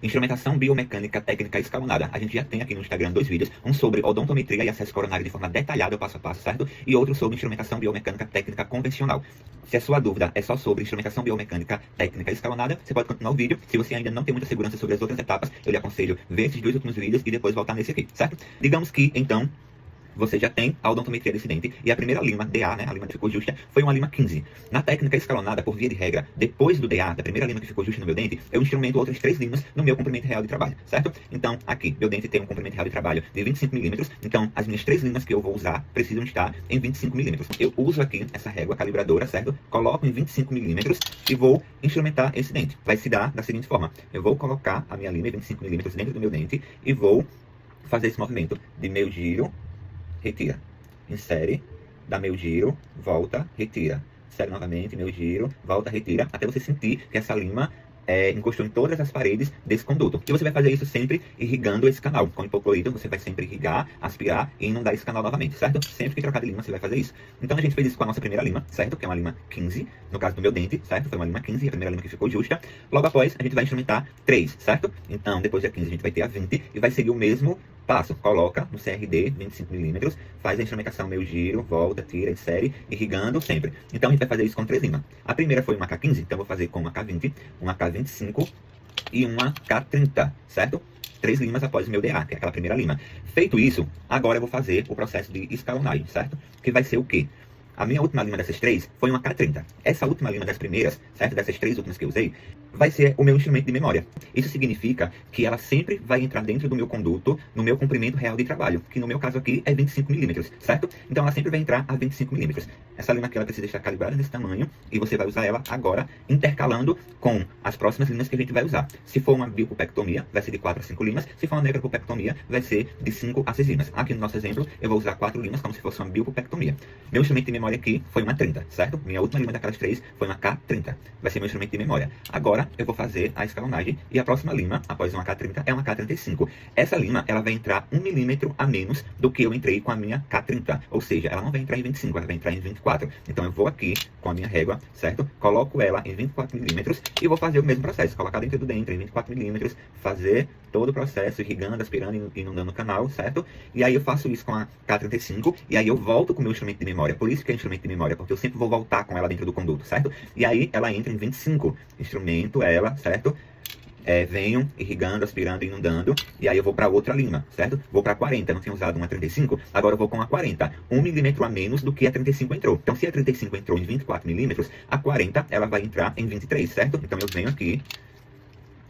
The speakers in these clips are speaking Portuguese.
Instrumentação biomecânica técnica escalonada. A gente já tem aqui no Instagram 2 vídeos, um sobre odontometria e acesso coronário de forma detalhada, passo a passo, certo? E outro sobre instrumentação biomecânica técnica convencional. Se a sua dúvida é só sobre instrumentação biomecânica técnica escalonada, você pode continuar o vídeo. Se você ainda não tem muita segurança sobre as outras etapas, eu lhe aconselho ver esses 2 últimos vídeos e depois voltar nesse aqui, certo? Digamos que, então, você já tem a odontometria desse dente e a primeira lima, DA, né, a lima que ficou justa, foi uma lima 15. Na técnica escalonada, por via de regra, depois do DA, da primeira lima que ficou justa no meu dente, eu instrumento outras 3 limas no meu comprimento real de trabalho, certo? Então, aqui, meu dente tem um comprimento real de trabalho de 25 milímetros, então as minhas 3 limas que eu vou usar precisam estar em 25 milímetros. Eu uso aqui essa régua calibradora, certo? Coloco em 25 milímetros e vou instrumentar esse dente. Vai se dar da seguinte forma: eu vou colocar a minha lima em 25 milímetros dentro do meu dente e vou fazer esse movimento de meu giro, retira. Insere, dá meu giro, volta, retira. Insere novamente, meu giro, volta, retira, até você sentir que essa lima encostou em todas as paredes desse conduto. E você vai fazer isso sempre irrigando esse canal. Com hipoclorito, você vai sempre irrigar, aspirar e inundar esse canal novamente, certo? Sempre que trocar de lima, você vai fazer isso. Então a gente fez isso com a nossa primeira lima, certo? Que é uma lima 15, no caso do meu dente, certo? Foi uma lima 15, a primeira lima que ficou justa. Logo após, a gente vai instrumentar 3, certo? Então, depois da 15, a gente vai ter a 20 e vai seguir o mesmo passo. Coloca no CRD 25 milímetros, faz a instrumentação, meu giro, volta, tira, insere, irrigando sempre. Então a gente vai fazer isso com 3 limas. A primeira foi uma K15, então eu vou fazer com uma K20, uma K25 e uma K30, certo? 3 limas após o meu DA, que é aquela primeira lima. Feito isso, agora eu vou fazer o processo de escalonagem, certo? Que vai ser o quê? A minha última lima dessas 3 foi uma K30. Essa última lima das primeiras, certo? Dessas 3 últimas que eu usei, vai ser o meu instrumento de memória. Isso significa que ela sempre vai entrar dentro do meu conduto, no meu comprimento real de trabalho, que no meu caso aqui é 25 milímetros, certo? Então ela sempre vai entrar a 25 milímetros. Essa lima aqui ela precisa estar calibrada nesse tamanho e você vai usar ela agora intercalando com as próximas limas que a gente vai usar. Se for uma biopulpectomia, vai ser de 4 a 5 limas. Se for uma necropulpectomia, vai ser de 5 a 6 limas. Aqui no nosso exemplo, eu vou usar 4 limas como se fosse uma biopulpectomia. Meu instrumento de memória aqui foi uma 30, certo? Minha última lima daquelas 3 foi uma K30. Vai ser meu instrumento de memória. Agora, eu vou fazer a escalonagem e a próxima lima, após uma K30, é uma K35. Essa lima, ela vai entrar 1 milímetro a menos do que eu entrei com a minha K30. Ou seja, ela não vai entrar em 25, ela vai entrar em 24. Então eu vou aqui com a minha régua, certo? Coloco ela em 24 milímetros e vou fazer o mesmo processo. Colocar dentro do dente em 24 milímetros, fazer todo o processo, irrigando, aspirando e inundando o canal, certo? E aí eu faço isso com a K35 e aí eu volto com o meu instrumento de memória. Por isso que é instrumento de memória, porque eu sempre vou voltar com ela dentro do conduto, certo? E aí ela entra em 25. Instrumento ela, certo? Venho irrigando, aspirando, inundando, e aí eu vou para outra lima, certo? Vou para 40, não tinha usado uma 35, agora eu vou com a 40, 1 milímetro a menos do que a 35 entrou. Então se a 35 entrou em 24 milímetros, a 40 ela vai entrar em 23, certo? Então eu venho aqui,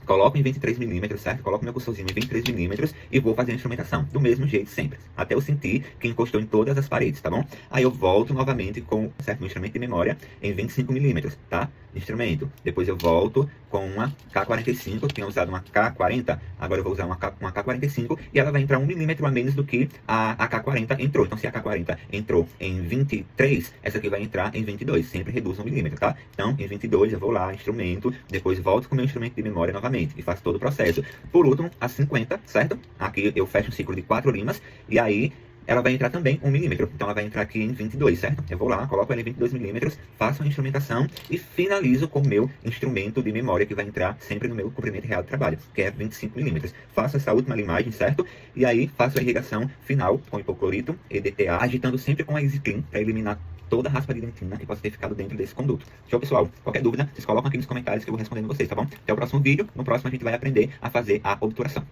coloco em 23 milímetros, certo? Coloco meu cursorzinho em 23 milímetros e vou fazer a instrumentação, do mesmo jeito sempre, até eu sentir que encostou em todas as paredes, tá bom? Aí eu volto novamente com, certo, meu instrumento de memória em 25 milímetros, tá? Instrumento. Depois eu volto com uma K45, tinha usado uma K40, agora eu vou usar uma K45 e ela vai entrar 1 milímetro a menos do que a K40 entrou. Então se a K40 entrou em 23, essa aqui vai entrar em 22, sempre reduz 1 milímetro, tá? Então em 22 eu vou lá, instrumento, depois volto com meu instrumento de memória novamente e faço todo o processo. Por último, a 50, certo? Aqui eu fecho um ciclo de 4 limas e aí ela vai entrar também 1 milímetro. Então ela vai entrar aqui em 22, certo? Eu vou lá, coloco ela em 22 milímetros, faço a instrumentação e finalizo com o meu instrumento de memória que vai entrar sempre no meu comprimento real de trabalho, que é 25 milímetros. Faço essa última limagem, certo? E aí faço a irrigação final com hipoclorito, EDTA, agitando sempre com a Easy Clean para eliminar toda a raspa de dentina que possa ter ficado dentro desse conduto. Show, pessoal? Qualquer dúvida, vocês colocam aqui nos comentários que eu vou respondendo vocês, tá bom? Até o próximo vídeo. No próximo a gente vai aprender a fazer a obturação.